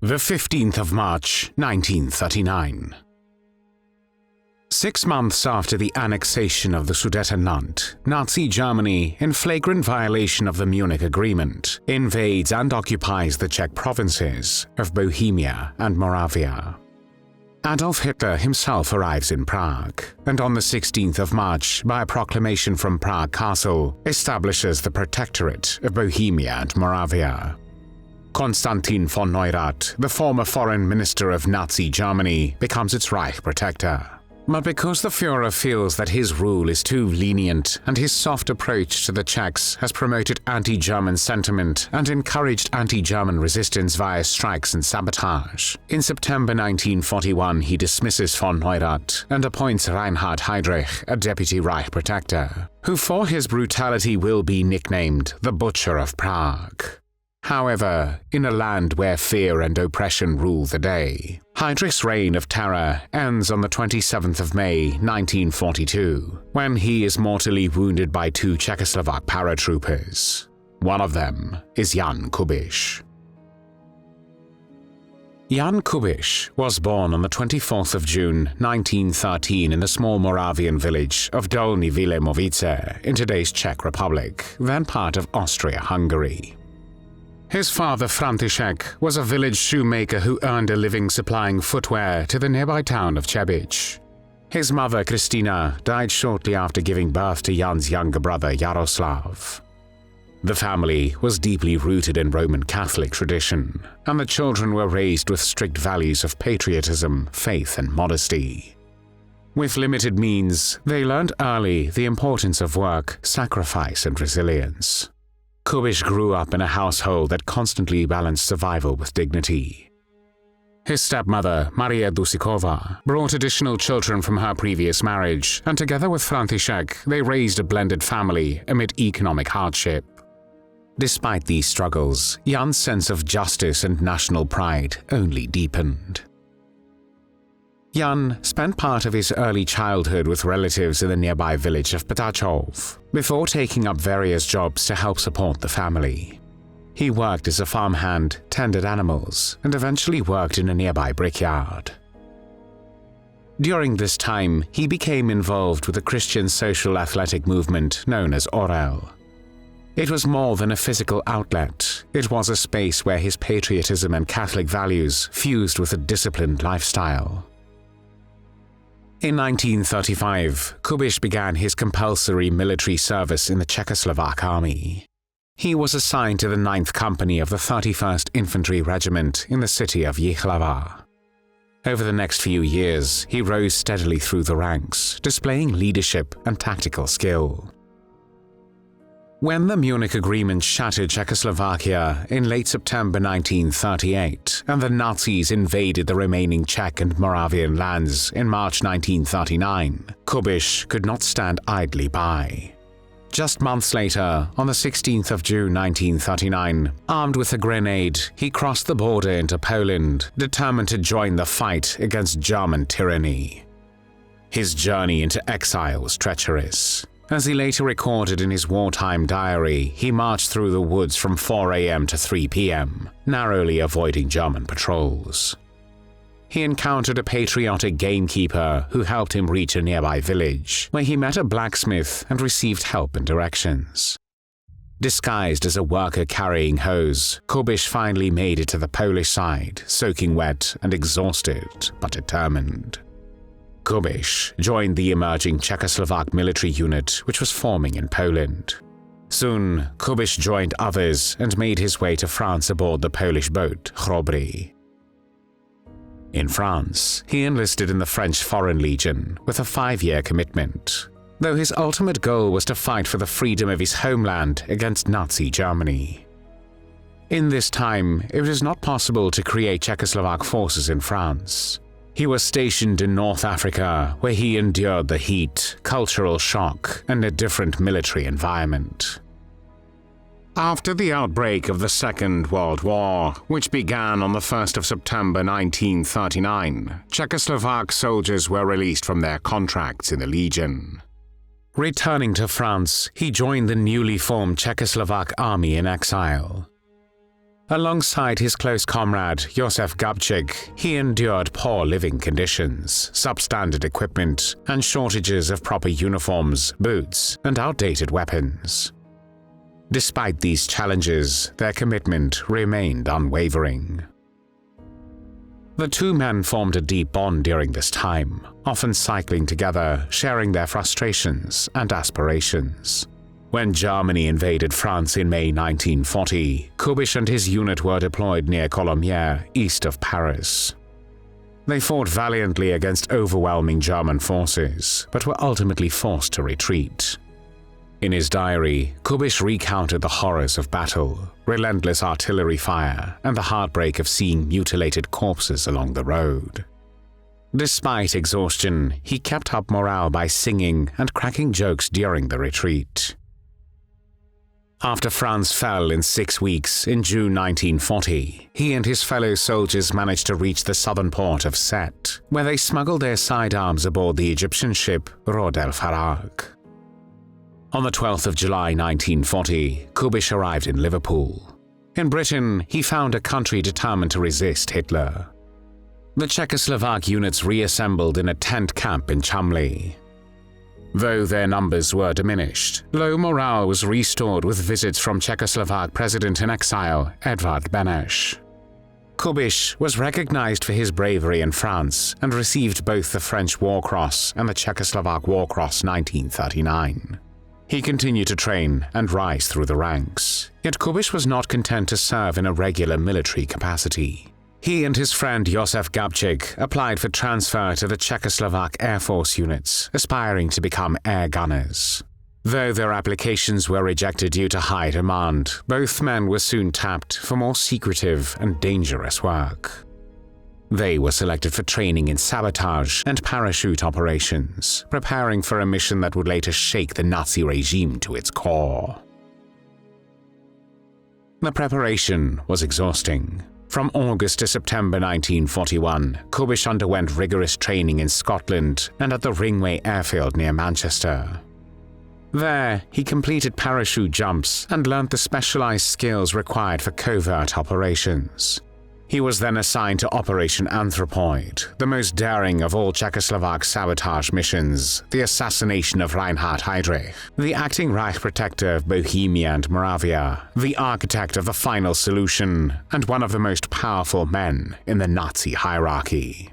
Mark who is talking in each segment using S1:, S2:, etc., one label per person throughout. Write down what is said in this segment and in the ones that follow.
S1: The 15th of March, 1939. 6 months after the annexation of the Sudetenland, Nazi Germany, in flagrant violation of the Munich Agreement, invades and occupies the Czech provinces of Bohemia and Moravia. Adolf Hitler himself arrives in Prague, and on the 16th of March, by a proclamation from Prague Castle, establishes the Protectorate of Bohemia and Moravia. Konstantin von Neurath, the former foreign minister of Nazi Germany, becomes its Reich protector. But because the Führer feels that his rule is too lenient and his soft approach to the Czechs has promoted anti-German sentiment and encouraged anti-German resistance via strikes and sabotage, in September 1941 he dismisses von Neurath and appoints Reinhard Heydrich a deputy Reich protector, who for his brutality will be nicknamed the Butcher of Prague. However, in a land where fear and oppression rule the day, Heydrich's reign of terror ends on the 27th of May 1942, when he is mortally wounded by 2 Czechoslovak paratroopers. One of them is Jan Kubiš. Jan Kubiš was born on the 24th of June 1913 in the small Moravian village of Dolní Vilémovice in today's Czech Republic, then part of Austria-Hungary. His father, František, was a village shoemaker who earned a living supplying footwear to the nearby town of Třebíč. His mother, Kristina, died shortly after giving birth to Jan's younger brother, Jaroslav. The family was deeply rooted in Roman Catholic tradition, and the children were raised with strict values of patriotism, faith, and modesty. With limited means, they learned early the importance of work, sacrifice, and resilience. Kubiš grew up in a household that constantly balanced survival with dignity. His stepmother, Maria Dusikova, brought additional children from her previous marriage, and together with František, they raised a blended family amid economic hardship. Despite these struggles, Jan's sense of justice and national pride only deepened. Jan spent part of his early childhood with relatives in the nearby village of Ptachov, before taking up various jobs to help support the family. He worked as a farmhand, tended animals, and eventually worked in a nearby brickyard. During this time, he became involved with the Christian social athletic movement known as Orel. It was more than a physical outlet, it was a space where his patriotism and Catholic values fused with a disciplined lifestyle. In 1935, Kubiš began his compulsory military service in the Czechoslovak army. He was assigned to the 9th Company of the 31st Infantry Regiment in the city of Jihlava. Over the next few years, he rose steadily through the ranks, displaying leadership and tactical skill. When the Munich Agreement shattered Czechoslovakia in late September 1938 and the Nazis invaded the remaining Czech and Moravian lands in March 1939, Kubiš could not stand idly by. Just months later, on the 16th of June 1939, armed with a grenade, he crossed the border into Poland, determined to join the fight against German tyranny. His journey into exile was treacherous. As he later recorded in his wartime diary, he marched through the woods from 4 a.m. to 3 p.m., narrowly avoiding German patrols. He encountered a patriotic gamekeeper who helped him reach a nearby village, where he met a blacksmith and received help and directions. Disguised as a worker carrying hose, Kubiš finally made it to the Polish side, soaking wet and exhausted, but determined. Kubiš joined the emerging Czechoslovak military unit which was forming in Poland. Soon, Kubiš joined others and made his way to France aboard the Polish boat Chrobry. In France, he enlisted in the French Foreign Legion with a 5-year commitment, though his ultimate goal was to fight for the freedom of his homeland against Nazi Germany. In this time, it was not possible to create Czechoslovak forces in France. He was stationed in North Africa, where he endured the heat, cultural shock, and a different military environment. After the outbreak of the Second World War, which began on the 1st of September 1939, Czechoslovak soldiers were released from their contracts in the Legion. Returning to France, he joined the newly formed Czechoslovak army in exile. Alongside his close comrade, Jozef Gabčík, he endured poor living conditions, substandard equipment, and shortages of proper uniforms, boots, and outdated weapons. Despite these challenges, their commitment remained unwavering. The two men formed a deep bond during this time, often cycling together, sharing their frustrations and aspirations. When Germany invaded France in May 1940, Kubiš and his unit were deployed near Colomiers, east of Paris. They fought valiantly against overwhelming German forces, but were ultimately forced to retreat. In his diary, Kubiš recounted the horrors of battle, relentless artillery fire, and the heartbreak of seeing mutilated corpses along the road. Despite exhaustion, he kept up morale by singing and cracking jokes during the retreat. After France fell in 6 weeks in June 1940, he and his fellow soldiers managed to reach the southern port of Sète, where they smuggled their sidearms aboard the Egyptian ship Roi el Farag. On the 12th of July 1940, Kubiš arrived in Liverpool. In Britain, he found a country determined to resist Hitler. The Czechoslovak units reassembled in a tent camp in Chumley. Though their numbers were diminished, low morale was restored with visits from Czechoslovak president in exile, Edvard Beneš. Kubiš was recognized for his bravery in France and received both the French War Cross and the Czechoslovak War Cross 1939. He continued to train and rise through the ranks, yet Kubiš was not content to serve in a regular military capacity. He and his friend Jozef Gabčík applied for transfer to the Czechoslovak Air Force units, aspiring to become air gunners. Though their applications were rejected due to high demand, both men were soon tapped for more secretive and dangerous work. They were selected for training in sabotage and parachute operations, preparing for a mission that would later shake the Nazi regime to its core. The preparation was exhausting. From August to September 1941, Kubiš underwent rigorous training in Scotland and at the Ringway airfield near Manchester. There, he completed parachute jumps and learned the specialized skills required for covert operations. He was then assigned to Operation Anthropoid, the most daring of all Czechoslovak sabotage missions, the assassination of Reinhard Heydrich, the acting Reich protector of Bohemia and Moravia, the architect of the final solution, and one of the most powerful men in the Nazi hierarchy.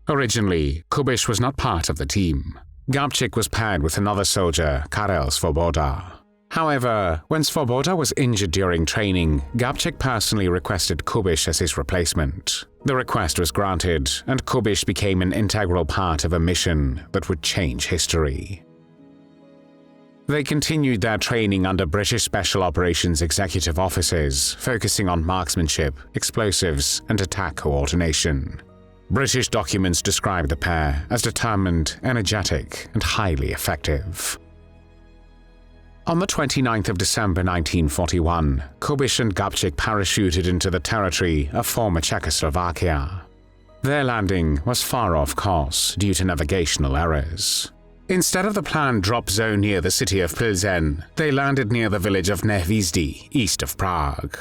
S1: Originally, Kubiš was not part of the team. Gabčík was paired with another soldier, Karel Svoboda. However, when Svoboda was injured during training, Gabčík personally requested Kubiš as his replacement. The request was granted, and Kubiš became an integral part of a mission that would change history. They continued their training under British Special Operations executive officers, focusing on marksmanship, explosives, and attack coordination. British documents describe the pair as determined, energetic, and highly effective. On the 29th of December 1941, Kubiš and Gabčík parachuted into the territory of former Czechoslovakia. Their landing was far off course due to navigational errors. Instead of the planned drop zone near the city of Plzeň, they landed near the village of Nehvízdy, east of Prague.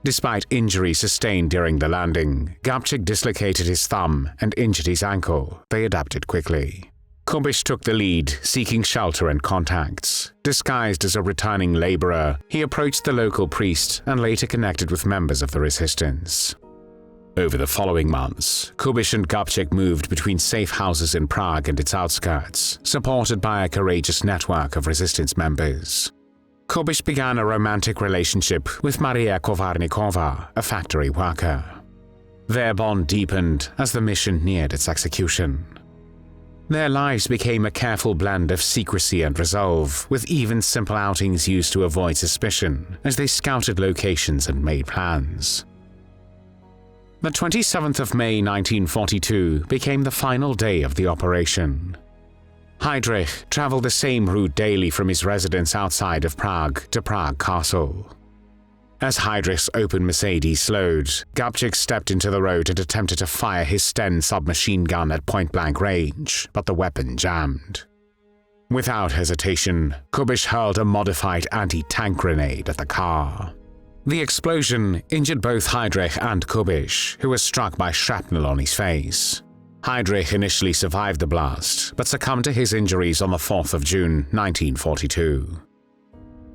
S1: Despite injuries sustained during the landing, Gabčík dislocated his thumb and injured his ankle. They adapted quickly. Kubiš took the lead, seeking shelter and contacts. Disguised as a returning laborer, he approached the local priest and later connected with members of the resistance. Over the following months, Kubiš and Gabčík moved between safe houses in Prague and its outskirts, supported by a courageous network of resistance members. Kubiš began a romantic relationship with Maria Kovarnikova, a factory worker. Their bond deepened as the mission neared its execution. Their lives became a careful blend of secrecy and resolve, with even simple outings used to avoid suspicion as they scouted locations and made plans. The 27th of May 1942 became the final day of the operation. Heydrich traveled the same route daily from his residence outside of Prague to Prague Castle. As Heydrich's open Mercedes slowed, Gabčík stepped into the road and attempted to fire his Sten submachine gun at point-blank range, but the weapon jammed. Without hesitation, Kubiš hurled a modified anti-tank grenade at the car. The explosion injured both Heydrich and Kubiš, who was struck by shrapnel on his face. Heydrich initially survived the blast, but succumbed to his injuries on the 4th of June 1942.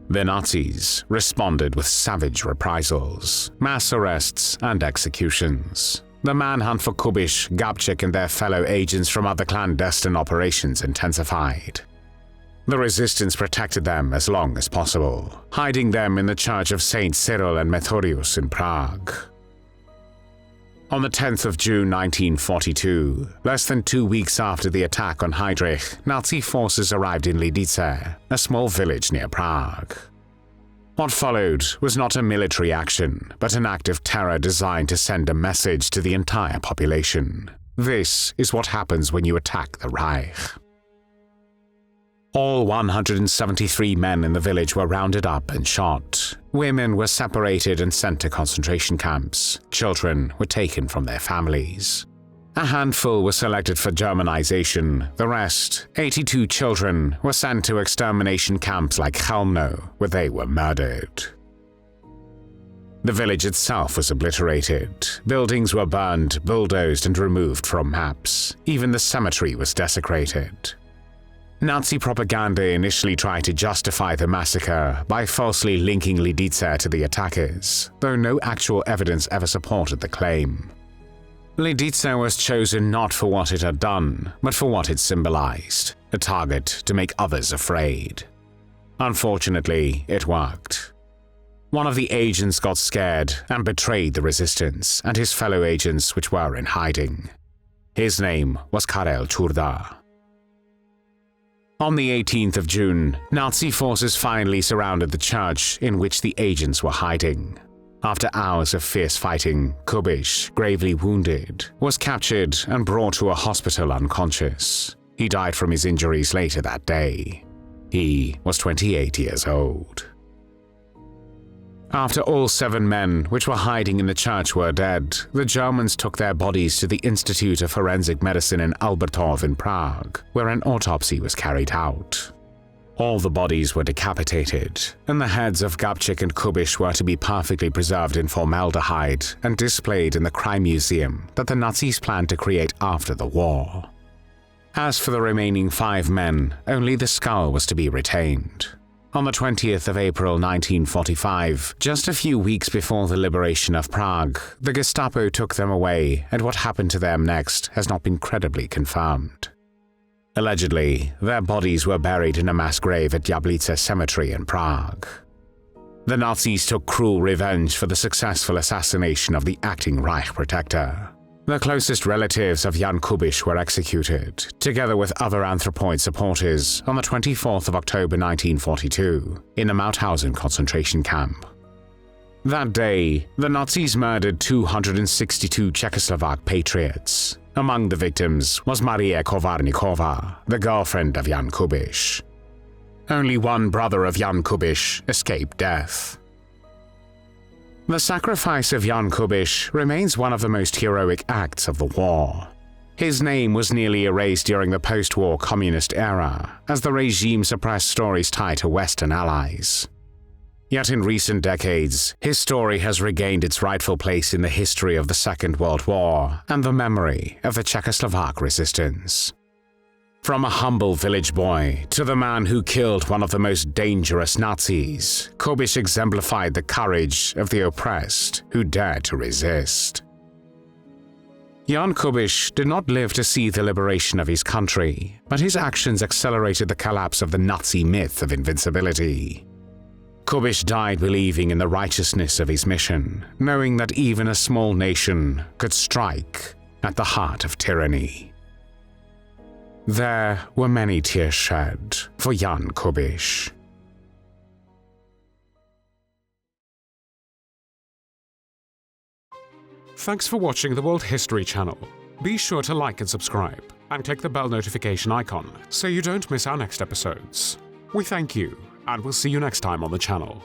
S1: The Nazis responded with savage reprisals, mass arrests, and executions. The manhunt for Kubiš, Gabčík, and their fellow agents from other clandestine operations intensified. The resistance protected them as long as possible, hiding them in the church of Saint Cyril and Methodius in Prague. On the 10th of June 1942, less than 2 weeks after the attack on Heydrich, Nazi forces arrived in Lidice, a small village near Prague. What followed was not a military action, but an act of terror designed to send a message to the entire population. This is what happens when you attack the Reich. All 173 men in the village were rounded up and shot. Women were separated and sent to concentration camps. Children were taken from their families. A handful were selected for Germanization. The rest, 82 children, were sent to extermination camps like Chelmno, where they were murdered. The village itself was obliterated. Buildings were burned, bulldozed, and removed from maps. Even the cemetery was desecrated. Nazi propaganda initially tried to justify the massacre by falsely linking Lidice to the attackers, though no actual evidence ever supported the claim. Lidice was chosen not for what it had done, but for what it symbolized, a target to make others afraid. Unfortunately, it worked. One of the agents got scared and betrayed the resistance and his fellow agents which were in hiding. His name was Karel Čurda. On the 18th of June, Nazi forces finally surrounded the church in which the agents were hiding. After hours of fierce fighting, Kubiš, gravely wounded, was captured and brought to a hospital unconscious. He died from his injuries later that day. He was 28 years old. After all 7 men which were hiding in the church were dead, the Germans took their bodies to the Institute of Forensic Medicine in Albertov in Prague, where an autopsy was carried out. All the bodies were decapitated, and the heads of Gabčík and Kubiš were to be perfectly preserved in formaldehyde and displayed in the crime museum that the Nazis planned to create after the war. As for the remaining 5 men, only the skull was to be retained. On the 20th of April 1945, just a few weeks before the liberation of Prague, the Gestapo took them away, and what happened to them next has not been credibly confirmed. Allegedly, their bodies were buried in a mass grave at Lidice Cemetery in Prague. The Nazis took cruel revenge for the successful assassination of the acting Reich protector. The closest relatives of Jan Kubiš were executed, together with other Anthropoid supporters, on the 24th of October 1942, in a Mauthausen concentration camp. That day, the Nazis murdered 262 Czechoslovak patriots. Among the victims was Maria Kovarnikova, the girlfriend of Jan Kubiš. Only one brother of Jan Kubiš escaped death. The sacrifice of Jan Kubiš remains one of the most heroic acts of the war. His name was nearly erased during the post-war communist era, as the regime suppressed stories tied to Western allies. Yet in recent decades, his story has regained its rightful place in the history of the Second World War and the memory of the Czechoslovak resistance. From a humble village boy to the man who killed one of the most dangerous Nazis, Kubiš exemplified the courage of the oppressed who dared to resist. Jan Kubiš did not live to see the liberation of his country, but his actions accelerated the collapse of the Nazi myth of invincibility. Kubiš died believing in the righteousness of his mission, knowing that even a small nation could strike at the heart of tyranny. There were many tears shed for Jan Kubiš.
S2: Thanks for watching the World History Channel. Be sure to like and subscribe, and click the bell notification icon so you don't miss our next episodes. We thank you, and we'll see you next time on the channel.